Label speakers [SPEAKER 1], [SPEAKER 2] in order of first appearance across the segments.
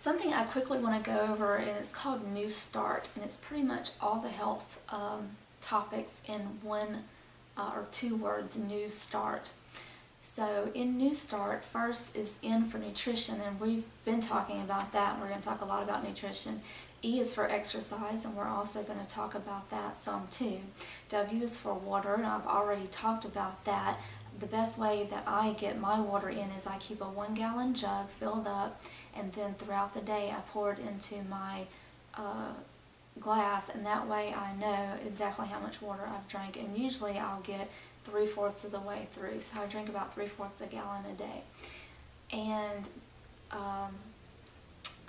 [SPEAKER 1] Something I quickly want to go over is called New Start, and it's pretty much all the health topics in one or two words, New Start. So in New Start, first is N for nutrition, and we've been talking about that. We're going to talk a lot about nutrition. E is for exercise, and we're also going to talk about that some too. W is for water, and I've already talked about that. The best way that I get my water in is I keep a 1 gallon jug filled up, and then throughout the day I pour it into my glass, and that way I know exactly how much water I've drank, and usually I'll get 3/4 of the way through, so I drink about 3/4 a gallon a day. And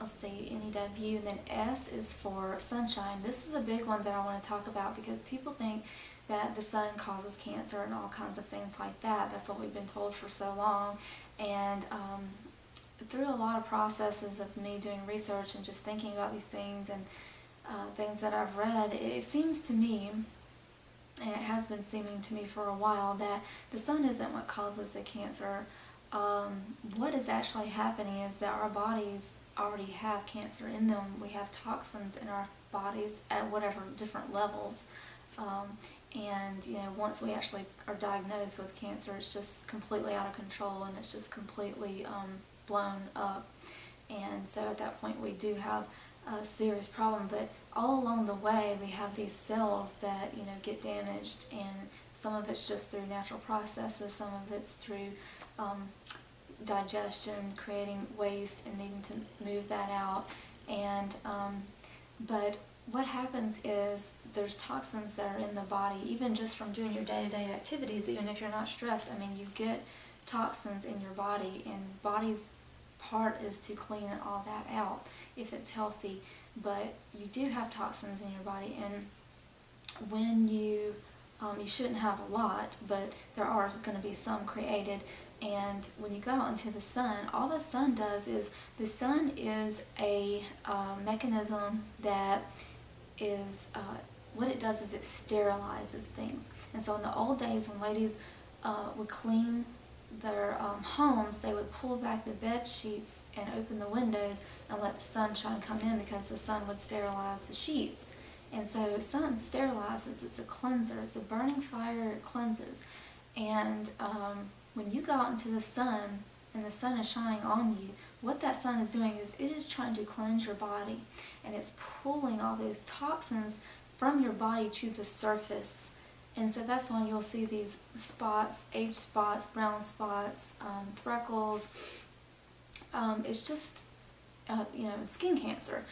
[SPEAKER 1] let's see, NEW, and then S is for sunshine. This is a big one that I want to talk about because people think that the sun causes cancer and all kinds of things like that. That's what we've been told for so long. And through a lot of processes of me doing research and just thinking about these things and things that I've read, it seems to me, and it has been seeming to me for a while, that the sun isn't what causes the cancer. What is actually happening is that our bodies already have cancer in them. We have toxins in our bodies at whatever different levels. And once we actually are diagnosed with cancer, it's just completely out of control, and it's just completely blown up. And so at that point we do have a serious problem. But all along the way we have these cells that get damaged, and some of it's just through natural processes, some of it's through digestion, creating waste and needing to move that out. And but what happens is there's toxins that are in the body, even just from doing your day-to-day activities, even if you're not stressed. I mean, you get toxins in your body, and body's part is to clean all that out if it's healthy. But you do have toxins in your body, and when you shouldn't have a lot, but there are going to be some created. And when you go out into the sun, all the sun does is, the sun is a mechanism that is, what it does is it sterilizes things. And so in the old days when ladies would clean their homes, they would pull back the bed sheets and open the windows and let the sunshine come in, because the sun would sterilize the sheets. And so sun sterilizes, it's a cleanser, it's a burning fire, it cleanses. And when you go out into the sun and the sun is shining on you, what that sun is doing is it is trying to cleanse your body, and it's pulling all those toxins from your body to the surface. And so that's when you'll see these spots, age spots, brown spots, freckles. It's just, skin cancer.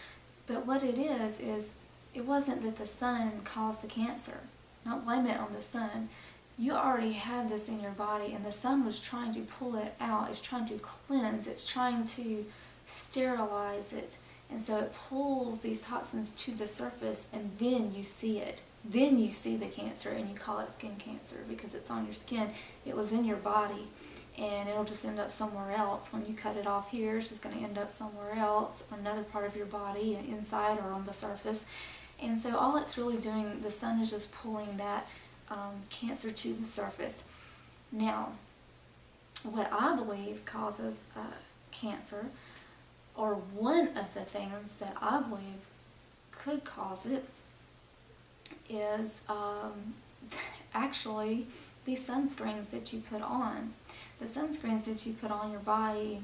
[SPEAKER 1] But what it is it wasn't that the sun caused the cancer. Don't blame it on the sun. You already had this in your body, and the sun was trying to pull it out. It's trying to cleanse. It's trying to sterilize it. And so it pulls these toxins to the surface, and then you see it. Then you see the cancer, and you call it skin cancer because it's on your skin. It was in your body, and it'll just end up somewhere else. When you cut it off here, it's just going to end up somewhere else, another part of your body, inside or on the surface. And so all it's really doing, the sun is just pulling that cancer to the surface. Now, what I believe causes cancer, or one of the things that I believe could cause it, is actually the sunscreens that you put on. The sunscreens that you put on your body,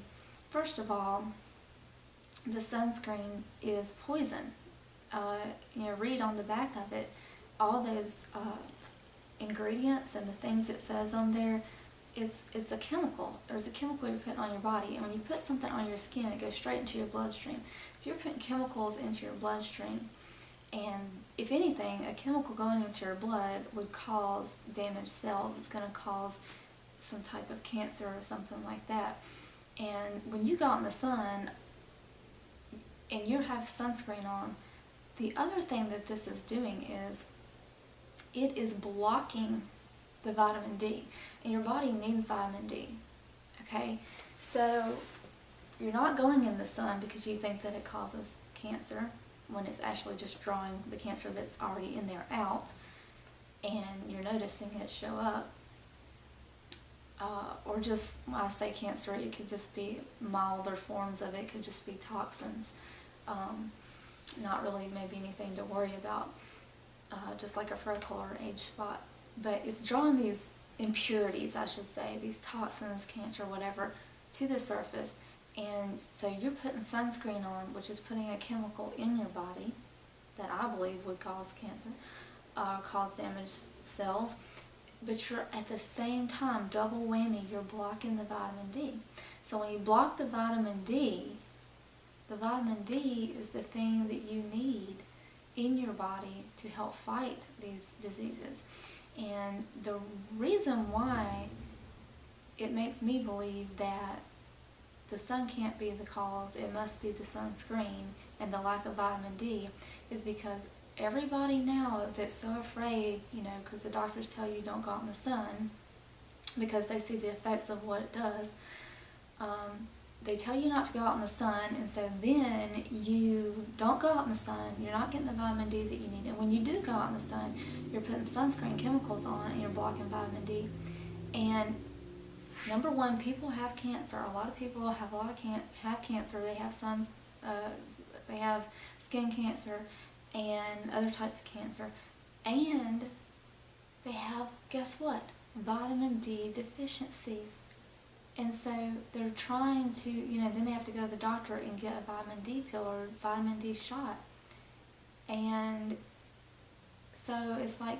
[SPEAKER 1] first of all, the sunscreen is poison. Read on the back of it, all those ingredients and the things it says on there, it's a chemical. There's a chemical you're putting on your body, and when you put something on your skin, it goes straight into your bloodstream. So you're putting chemicals into your bloodstream, and if anything, a chemical going into your blood would cause damaged cells. It's going to cause some type of cancer or something like that. And when you go out in the sun and you have sunscreen on, the other thing that this is doing is it is blocking the vitamin D, and your body needs vitamin D. Okay, so you're not going in the sun because you think that it causes cancer, when it's actually just drawing the cancer that's already in there out, and you're noticing it show up. or just, when I say cancer, it could just be milder forms of it. It could just be toxins. Not really maybe anything to worry about, just like a freckle or an age spot. But it's drawing these impurities, I should say, these toxins, cancer, whatever, to the surface. And so you're putting sunscreen on, which is putting a chemical in your body that I believe would cause cancer, cause damaged cells. But you're at the same time, double whammy, you're blocking the vitamin D. So when you block the vitamin D is the thing that you need in your body to help fight these diseases. And the reason why it makes me believe that the sun can't be the cause, it must be the sunscreen and the lack of vitamin D, is because everybody now that's so afraid, because the doctors tell you don't go out in the sun because they see the effects of what it does. They tell you not to go out in the sun, and so then you don't go out in the sun, you're not getting the vitamin D that you need. And when you do go out in the sun, you're putting sunscreen chemicals on and you're blocking vitamin D. And number one, people have cancer. A lot of people have have cancer. They have they have skin cancer and other types of cancer, and they have, guess what, vitamin D deficiencies. And so they're trying to, then they have to go to the doctor and get a vitamin D pill or vitamin D shot. And so it's like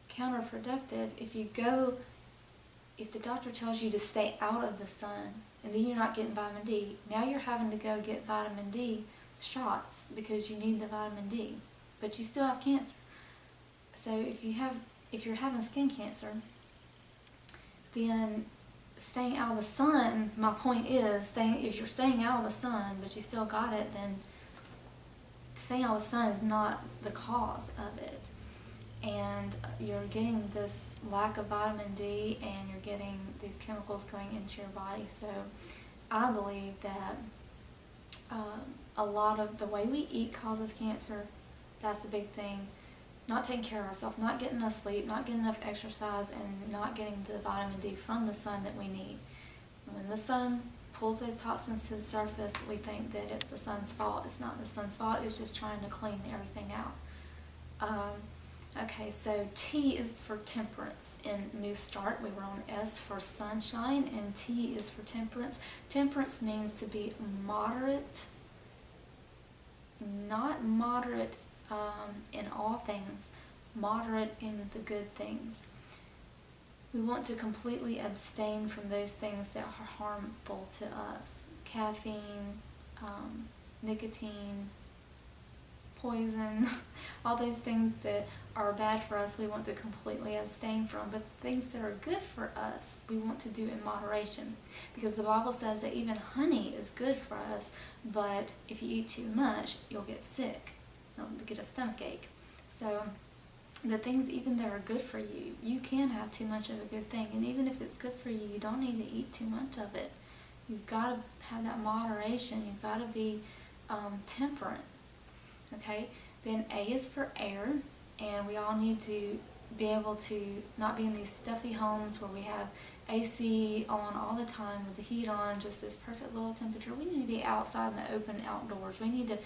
[SPEAKER 1] counterproductive. If the doctor tells you to stay out of the sun and then you're not getting vitamin D, now you're having to go get vitamin D shots because you need the vitamin D, but you still have cancer. So if you're having skin cancer, then staying out of the sun, my point is, if you're staying out of the sun but you still got it, then staying out of the sun is not the cause of it. And you're getting this lack of vitamin D and you're getting these chemicals going into your body. So I believe that a lot of the way we eat causes cancer. That's a big thing. Not taking care of ourselves, not getting enough sleep, not getting enough exercise, and not getting the vitamin D from the sun that we need. When the sun pulls those toxins to the surface, we think that it's the sun's fault. It's not the sun's fault. It's just trying to clean everything out. Okay, so T is for temperance. In New Start, we were on S for sunshine, and T is for temperance. Temperance means to be moderate, not moderate in all things, moderate in the good things. We want to completely abstain from those things that are harmful to us. Caffeine, nicotine, poison, all those things that are bad for us, we want to completely abstain from. But the things that are good for us, we want to do in moderation. Because the Bible says that even honey is good for us, but if you eat too much, you'll get sick. You'll get a stomach ache. So the things even that are good for you, you can have too much of a good thing. And even if it's good for you, you don't need to eat too much of it. You've got to have that moderation. You've got to be temperate. Okay, then A is for air, and we all need to be able to not be in these stuffy homes where we have AC on all the time with the heat on, just this perfect little temperature. We need to be outside in the open outdoors. We need to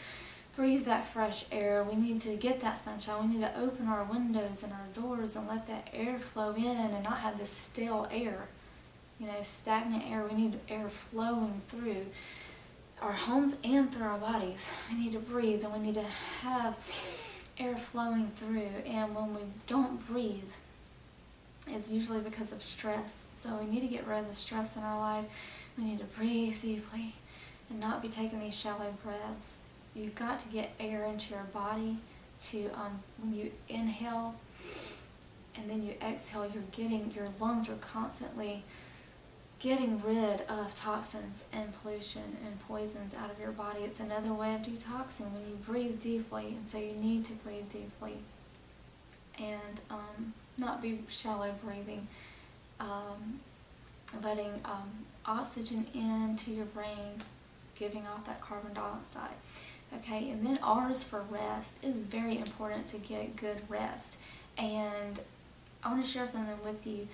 [SPEAKER 1] breathe that fresh air. We need to get that sunshine. We need to open our windows and our doors and let that air flow in and not have this stale air, stagnant air. We need air flowing through our homes and through our bodies. We need to breathe, and we need to have air flowing through. And when we don't breathe, it's usually because of stress. So we need to get rid of the stress in our life. We need to breathe deeply and not be taking these shallow breaths. You've got to get air into your body to, when you inhale and then you exhale, your lungs are constantly getting rid of toxins and pollution and poisons out of your body. It's another way of detoxing when you breathe deeply, and so you need to breathe deeply and not be shallow breathing, letting oxygen into your brain, giving off that carbon dioxide. Okay, and then R is for rest. It is very important to get good rest, and I want to share something with you.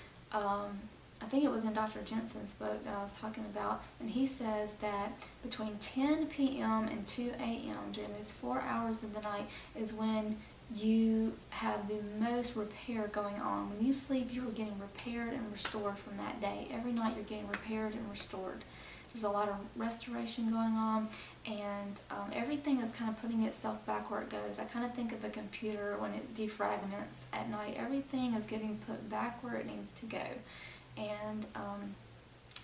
[SPEAKER 1] I think it was in Dr. Jensen's book that I was talking about, and he says that between 10 p.m. and 2 a.m. during those 4 hours of the night is when you have the most repair going on. When you sleep, you are getting repaired and restored from that day. Every night you're getting repaired and restored. There's a lot of restoration going on, and everything is kind of putting itself back where it goes. I kind of think of a computer when it defragments at night. Everything is getting put back where it needs to go. And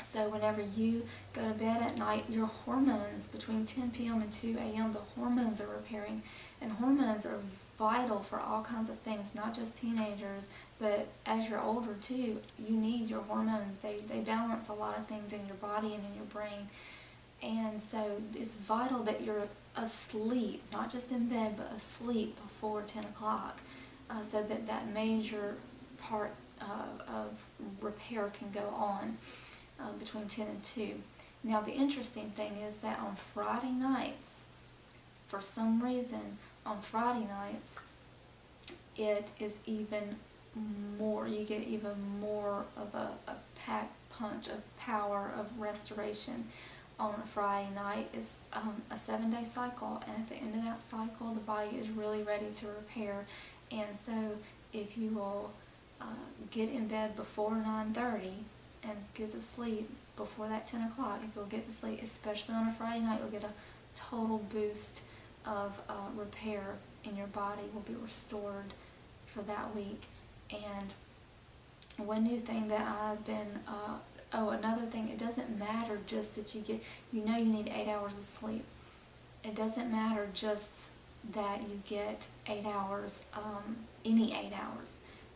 [SPEAKER 1] so whenever you go to bed at night, your hormones, between 10 p.m. and 2 a.m., the hormones are repairing. And hormones are vital for all kinds of things, not just teenagers, but as you're older too, you need your hormones. They balance a lot of things in your body and in your brain. And so it's vital that you're asleep, not just in bed, but asleep before 10 o'clock, so that that major part of repair can go on between 10 and 2. Now the interesting thing is that on Friday nights, for some reason, on Friday nights, it is even more, you get even more of a packed punch of power of restoration on a Friday night. It's a 7-day cycle, and at the end of that cycle, the body is really ready to repair. And so if you will get in bed before 9:30 and get to sleep before that 10 o'clock, if you'll get to sleep, especially on a Friday night, you'll get a total boost of repair in your body, will be restored for that week. And one new thing that I've been, another thing, it doesn't matter just that you need 8 hours of sleep. It doesn't matter just that you get 8 hours, any 8 hours.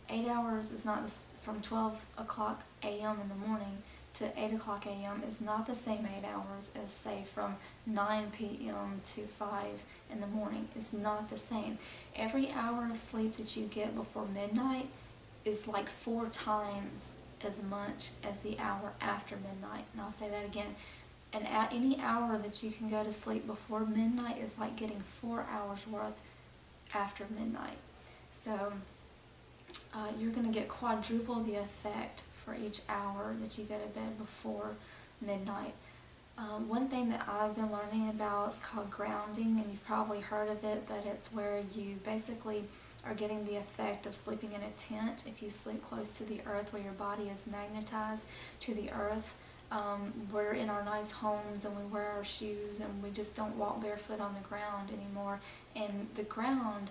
[SPEAKER 1] 8 hours is not from 12 o'clock a.m. in the morning to 8 o'clock a.m. is not the same 8 hours as, say, from 9 p.m. to 5 in the morning. It's not the same. Every hour of sleep that you get before midnight is like 4 times as much as the hour after midnight. And I'll say that again. And any hour that you can go to sleep before midnight is like getting 4 hours worth after midnight. So you're going to get quadruple the effect for each hour that you go to bed before midnight. One thing that I've been learning about is called grounding, and you've probably heard of it, but it's where you basically are getting the effect of sleeping in a tent. If you sleep close to the earth, where your body is magnetized to the earth, we're in our nice homes and we wear our shoes and we just don't walk barefoot on the ground anymore. And the ground,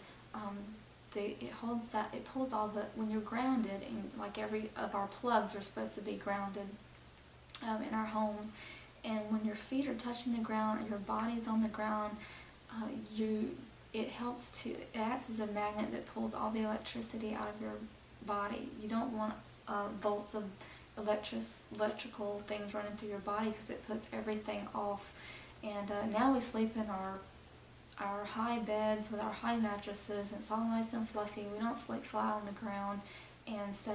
[SPEAKER 1] it pulls all the, when you're grounded, and like every of our plugs are supposed to be grounded in our homes, and when your feet are touching the ground or your body's on the ground, it acts as a magnet that pulls all the electricity out of your body. You don't want volts of electrical things running through your body, because it puts everything off. And now we sleep in our high beds with our high mattresses, and it's all nice and fluffy. We don't sleep flat on the ground. And so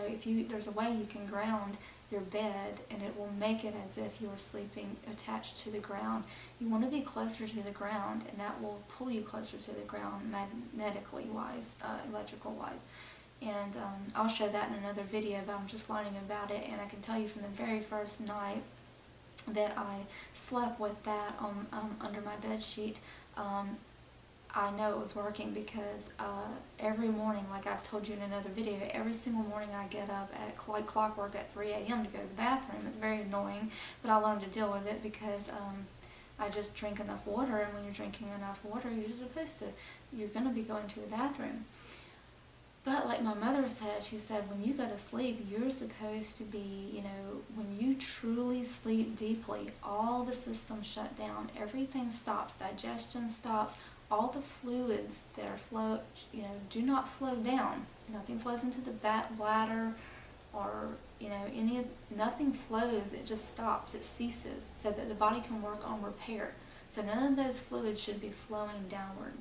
[SPEAKER 1] there's a way you can ground your bed, and it will make it as if you were sleeping attached to the ground. You want to be closer to the ground, and that will pull you closer to the ground magnetically wise, electrical wise. And I'll show that in another video, but I'm just learning about it. And I can tell you from the very first night that I slept with that on under my bed sheet, I know it was working, because every morning, like I've told you in another video, every single morning I get up at like clockwork at 3 a.m. to go to the bathroom. It's very annoying, but I learned to deal with it, because I just drink enough water, and when you're drinking enough water, you're going to be going to the bathroom. But like my mother said, she said, when you go to sleep, you're supposed to be, when you truly sleep deeply, all the systems shut down, everything stops, digestion stops, all the fluids that are do not flow down. Nothing flows into the bladder, or nothing flows. It just stops. It ceases, so that the body can work on repair. So none of those fluids should be flowing downward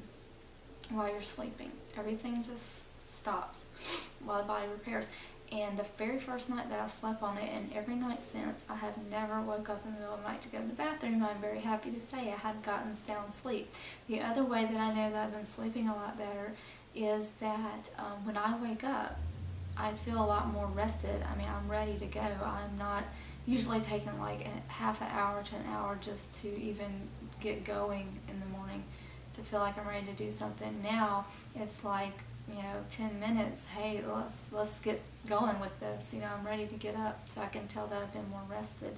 [SPEAKER 1] while you're sleeping. Everything just stops while the body repairs. And the very first night that I slept on it, and every night since, I have never woke up in the middle of the night to go to the bathroom. I'm very happy to say I have gotten sound sleep. The other way that I know that I've been sleeping a lot better is that when I wake up, I feel a lot more rested. I mean, I'm ready to go. I'm not usually taking like a half an hour to an hour just to even get going in the morning to feel like I'm ready to do something. Now it's like, 10 minutes. Hey, let's get going with this. I'm ready to get up, so I can tell that I've been more rested.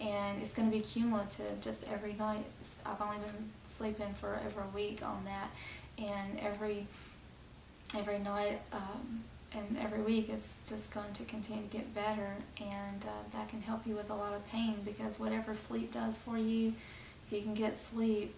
[SPEAKER 1] And it's going to be cumulative just every night. I've only been sleeping for over a week on that, and every night and every week it's just going to continue to get better, and that can help you with a lot of pain, because whatever sleep does for you, if you can get sleep,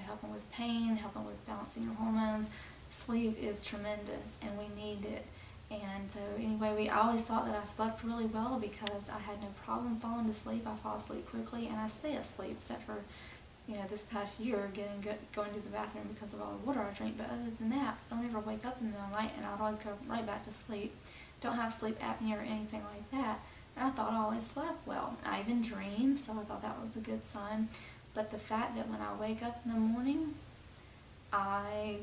[SPEAKER 1] helping with pain, helping with balancing your hormones, sleep is tremendous, and we need it. And so anyway, I always thought that I slept really well because I had no problem falling to sleep. I fall asleep quickly, and I stay asleep, except for this past year going to the bathroom because of all the water I drink. But other than that, I don't ever wake up in the middle of the night, and I'd always go right back to sleep. Don't have sleep apnea or anything like that. And I thought I always slept well. I even dreamed, so I thought that was a good sign. But the fact that when I wake up in the morning, I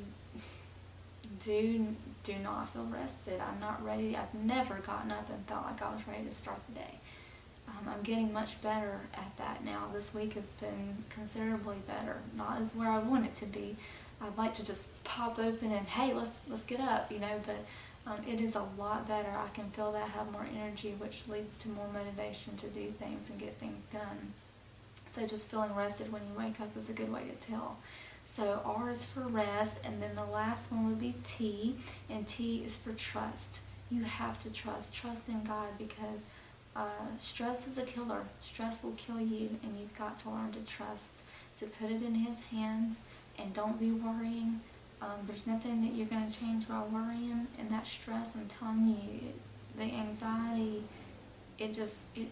[SPEAKER 1] do not feel rested. I'm not ready. I've never gotten up and felt like I was ready to start the day. I'm getting much better at that now. This week has been considerably better. Not as where I want it to be. I'd like to just pop open and, hey, let's get up, but it is a lot better. I can feel that I have more energy, which leads to more motivation to do things and get things done. So just feeling rested when you wake up is a good way to tell. So R is for rest, and then the last one would be T, and T is for trust. You have to trust in God, because stress is a killer. Stress will kill you, and you've got to learn to trust. So put it in His hands, and don't be worrying. There's nothing that you're going to change while worrying, and that stress, I'm telling you, the anxiety, it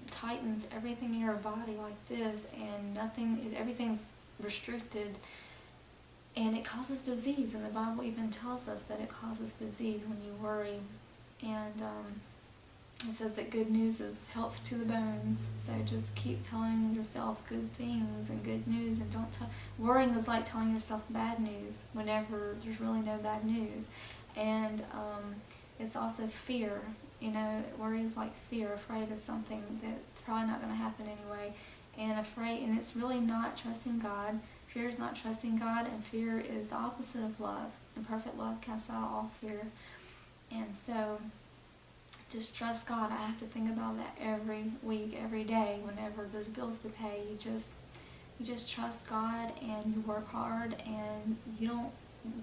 [SPEAKER 1] tightens everything in your body like this, and everything's restricted, and it causes disease. And the Bible even tells us that it causes disease when you worry. And it says that good news is health to the bones. So just keep telling yourself good things and good news, and don't worrying is like telling yourself bad news whenever there's really no bad news. And it's also fear. Worry is like fear, afraid of something that's probably not going to happen anyway, and it's really not trusting God. Fear is not trusting God, and fear is the opposite of love. And perfect love casts out all fear. And so just trust God. I have to think about that every week, every day, whenever there's bills to pay. You just trust God, and you work hard, and you don't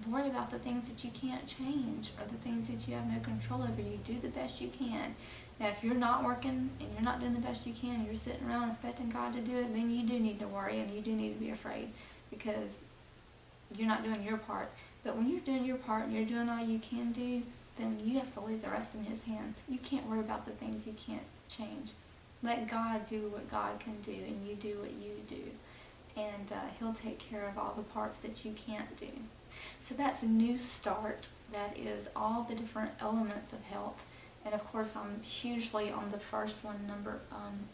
[SPEAKER 1] worry about the things that you can't change or the things that you have no control over. You do the best you can. Now, if you're not working and you're not doing the best you can, you're sitting around expecting God to do it, then you do need to worry, and you do need to be afraid, because you're not doing your part. But when you're doing your part and you're doing all you can do, then you have to leave the rest in His hands. You can't worry about the things you can't change. Let God do what God can do, and you do what you do. And He'll take care of all the parts that you can't do. So that's a new start. That is all the different elements of health. And of course, I'm hugely on the first one,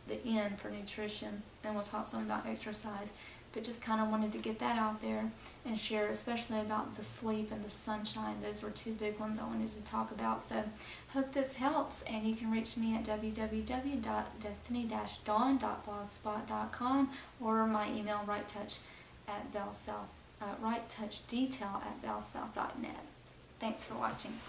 [SPEAKER 1] the N for nutrition. And we'll talk some about exercise. But just kind of wanted to get that out there and share, especially about the sleep and the sunshine. Those were two big ones I wanted to talk about. So hope this helps, and you can reach me at www.destiny-dawn.blogspot.com or my email righttouchdetail@bellsouth.net. Thanks for watching.